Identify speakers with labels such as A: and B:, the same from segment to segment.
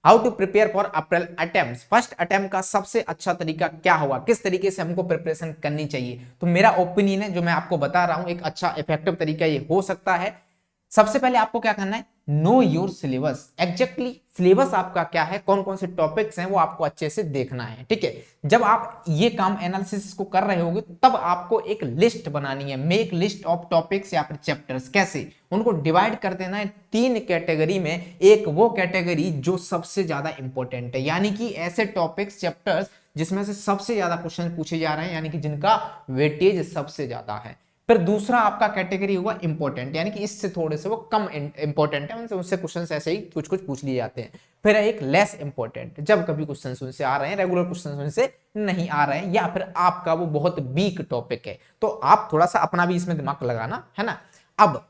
A: How to prepare for April attempt, first attempt का सबसे अच्छा तरीका क्या होगा, किस तरीके से हमको प्रिपरेशन करनी चाहिए। तो मेरा ओपिनियन है जो मैं आपको बता रहा हूं, एक अच्छा इफेक्टिव तरीका ये हो सकता है। सबसे पहले आपको क्या करना है, know your syllabus, exactly syllabus आपका क्या है, कौन कौन से टॉपिक्स हैं वो आपको अच्छे से देखना है। ठीक है, जब आप ये काम एनालिसिस को कर रहे होगे तब आपको एक लिस्ट बनानी है, मेक लिस्ट ऑफ टॉपिक्स या फिर चैप्टर्स। कैसे, उनको डिवाइड कर देना है 3 कैटेगरी में। एक वो कैटेगरी जो सबसे ज्यादा इंपॉर्टेंट है, यानी कि ऐसे टॉपिक्स चैप्टर्स जिसमें से सबसे ज्यादा क्वेश्चन पूछे जा रहे हैं, यानी कि जिनका वेटेज सबसे ज्यादा है। फिर दूसरा आपका कैटेगरी होगा इंपॉर्टेंट, यानी कि इससे थोड़े से वो कम इंपॉर्टेंट है, उनसे क्वेश्चन ऐसे ही कुछ कुछ पूछ लिए जाते हैं। फिर एक लेस इंपॉर्टेंट, जब कभी क्वेश्चन उनसे आ रहे हैं, रेगुलर क्वेश्चन उनसे नहीं आ रहे हैं, या फिर आपका वो बहुत वीक टॉपिक है, तो आप थोड़ा सा अपना भी इसमें दिमाग लगाना है ना। अब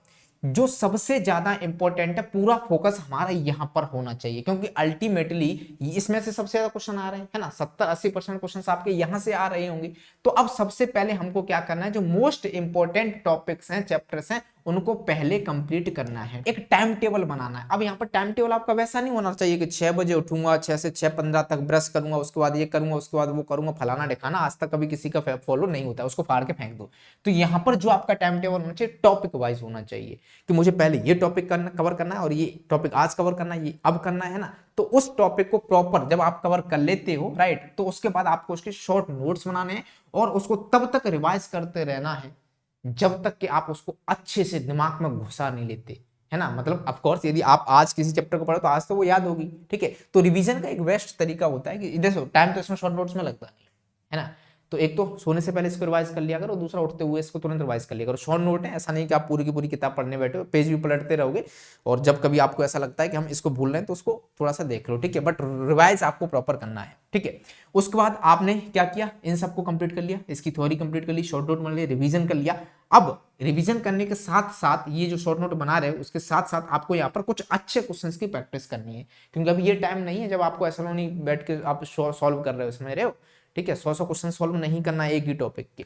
A: जो सबसे ज्यादा इंपॉर्टेंट है, पूरा फोकस हमारा यहां पर होना चाहिए, क्योंकि अल्टीमेटली इसमें से सबसे ज्यादा क्वेश्चन आ रहे हैं, है ना, 70-80% क्वेश्चन आपके यहां से आ रहे होंगे। तो अब सबसे पहले हमको क्या करना है, जो मोस्ट इंपॉर्टेंट टॉपिक्स हैं, चैप्टर्स हैं, उनको पहले कंप्लीट करना है, एक टाइम टेबल बनाना है। अब यहाँ पर टाइम टेबल आपका वैसा नहीं होना चाहिए कि 6 बजे उठूंगा, 6 से 6:15 तक ब्रश करूंगा, उसके बाद ये करूंगा, उसके बाद वो करूंगा, फलाना दिखाना, आज तक कभी किसी का फॉलो नहीं होता है, उसको फाड़ के फेंक दो। तो यहाँ पर जो आपका टाइम टेबल होना चाहिए, टॉपिक वाइज होना चाहिए, कि मुझे पहले ये टॉपिक कवर करना है, और ये टॉपिक आज कवर करना है, ये अब करना है ना। तो उस टॉपिक को प्रॉपर जब आप कवर कर लेते हो, राइट, तो उसके बाद आपको उसके शॉर्ट नोट्स बनाने हैं, और उसको तब तक रिवाइज करते रहना है जब तक कि आप उसको अच्छे से दिमाग में घुसा नहीं लेते, है ना। मतलब ऑफ कोर्स यदि आप आज किसी चैप्टर को पढ़ो तो आज तो वो याद होगी, ठीक है। तो रिवीजन का एक बेस्ट तरीका होता है कि देखो टाइम तो इसमें शॉर्ट नोट्स में लगता नहीं है ना। तो एक तो सोने से पहले इसको रिवाइज कर लिया करो, दूसरा उठते हुए इसको तुरंत रिवाइज कर लिया करो। शॉर्ट नोट है, ऐसा नहीं कि आप पूरी की पूरी किताब पढ़ने बैठे हो, पेज भी पलटते रहोगे, और जब कभी आपको ऐसा लगता है कि हम इसको भूल रहे हैं तो उसको थोड़ा सा देख लो, ठीक है, बट रिवाइज आपको प्रॉपर करना है, ठीक है। उसके बाद आपने क्या किया, इन सबको कंप्लीट कर लिया, इसकी थ्योरी कंप्लीट कर ली, शॉर्ट नोट बना लिया, रिवीजन कर लिया। अब रिवीजन करने के साथ साथ ये जो शॉर्ट नोट बना रहे हो उसके साथ साथ आपको यहाँ पर कुछ अच्छे क्वेश्चंस की प्रैक्टिस करनी है, क्योंकि अभी ये टाइम नहीं है जब आपको ऐसा नहीं बैठ के आप सॉल्व कर रहे हो, समझ रहे हो, ठीक है। 100 क्वेश्चन सॉल्व नहीं करना है एक ही टॉपिक के,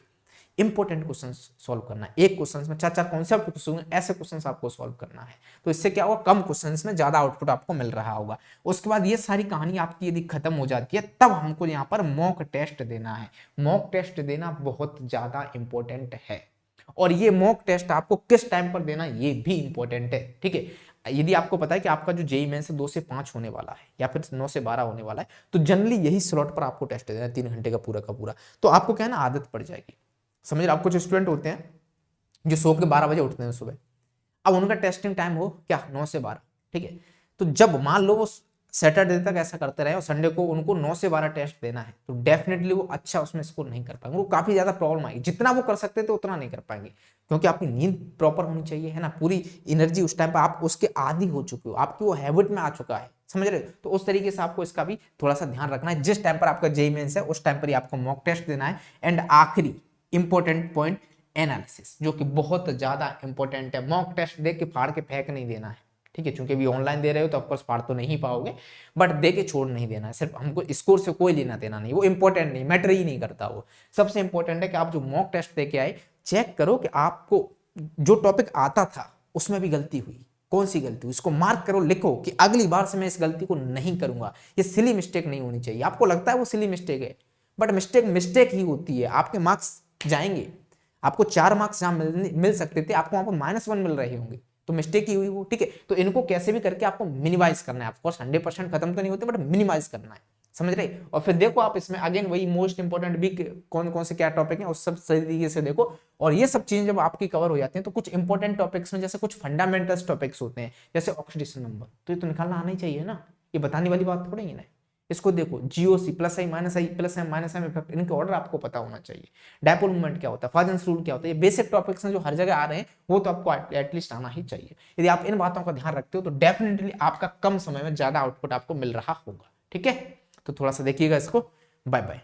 A: इंपॉर्टेंट क्वेश्चन सॉल्व करना है, एक क्वेश्चन में 4-4 कॉन्सेप्ट क्वेश्चन, ऐसे क्वेश्चन आपको सॉल्व करना है। तो इससे क्या होगा, कम क्वेश्चन में ज्यादा आउटपुट आपको मिल रहा होगा। उसके बाद ये सारी कहानी आपकी यदि खत्म हो जाती है, तब हमको यहाँ पर मॉक टेस्ट देना है। मॉक टेस्ट देना बहुत ज्यादा इंपॉर्टेंट है, और ये मॉक टेस्ट आपको किस टाइम पर देना ये भी इंपॉर्टेंट है, ठीक है। यदि आपको पता है कि आपका जो जेईई मेंस 2 से 5 होने वाला है, या फिर 9 से 12 होने वाला है, तो जनरली यही स्लॉट पर आपको टेस्ट देना है, 3 घंटे का पूरा। तो आपको क्या है ना, आदत पड़ जाएगी। समझ रहे, आपको जो स्टूडेंट होते हैं जो सो के 12 बजे उठते हैं सुबह, अब उनका टेस्टिंग टाइम हो क्या, 9 से 12, ठीक है। तो जब मान लो वो सैटरडे तक ऐसा करते रहे और संडे को उनको 9 से 12 टेस्ट देना है, तो डेफिनेटली वो अच्छा उसमें स्कोर नहीं कर पाएंगे, वो काफी ज्यादा प्रॉब्लम आएगी। जितना वो कर सकते थे उतना नहीं कर पाएंगे, क्योंकि आपकी नींद प्रॉपर होनी चाहिए, है ना, पूरी एनर्जी उस टाइम पर आप उसके आदी हो चुके हो, आपकी वो हैबिट में आ चुका है, समझ रहे हो। तो उस तरीके से आपको इसका भी थोड़ा सा ध्यान रखना है, जिस टाइम पर आपका जेईई मेंस है उस टाइम पर ही आपको मॉक टेस्ट देना है। एंड आखिरी इंपॉर्टेंट पॉइंट, एनालिसिस, जो कि बहुत ज्यादा इंपॉर्टेंट है। मॉक टेस्ट दे के फाड़ के फेंक नहीं देना है, ठीक है, क्योंकि अभी ऑनलाइन दे रहे हो तो ऑफकोर्स फाड़ तो नहीं पाओगे, बट दे के छोड़ नहीं देना है। सिर्फ हमको स्कोर से कोई लेना देना नहीं, वो इंपॉर्टेंट नहीं, मैटर ही नहीं करता। वो सबसे इंपॉर्टेंट है कि आप जो मॉक टेस्ट दे के आए, चेक करो कि आपको जो टॉपिक आता था उसमें भी गलती हुई, कौन सी गलती हुई, इसको मार्क करो, लिखो कि अगली बार से मैं इस गलती को नहीं करूंगा। ये सिली मिस्टेक नहीं होनी चाहिए। आपको लगता है वो सिली मिस्टेक है, बट मिस्टेक मिस्टेक ही होती है। आपके मार्क्स जाएंगे, आपको 4 मार्क्स जहां मिल सकते थे, आपको वहां पर -1 मिल रहे होंगे, तो मिस्टेक ही हुई वो, ठीक है। तो इनको कैसे भी करके आपको मिनिमाइज करना है। ऑफकोर्स 100% खत्म तो नहीं होते, बट मिनिमाइज करना है, समझ रहे। और फिर देखो आप इसमें अगेन वही मोस्ट इंपॉर्टेंट भी कौन कौन से क्या टॉपिक है, उस सब सही तरीके से देखो। और ये सब चीजें जब आपकी कवर हो जाती हैं, तो कुछ इंपॉर्टेंट टॉपिक्स में जैसे कुछ फंडामेंटल्स टॉपिक्स होते हैं, जैसे ऑक्सीडेशन नंबर, तो ये तो निकालना आना ही चाहिए ना, ये बताने वाली बात थोड़ी है ना। इसको देखो, GOC, plus I minus I, plus M minus M effect, इनके ऑर्डर आपको पता होना चाहिए। डायपोल मूवमेंट क्या होता है, फाजन्स रूल क्या होता है, ये बेसिक टॉपिक्स हैं जो हर जगह आ रहे हैं, वो तो आपको एटलीस्ट आना ही चाहिए। यदि आप इन बातों का ध्यान रखते हो तो डेफिनेटली आपका कम समय में ज्यादा आउटपुट आपको मिल रहा होगा, ठीक है। तो थोड़ा सा देखिएगा इसको। Bye bye.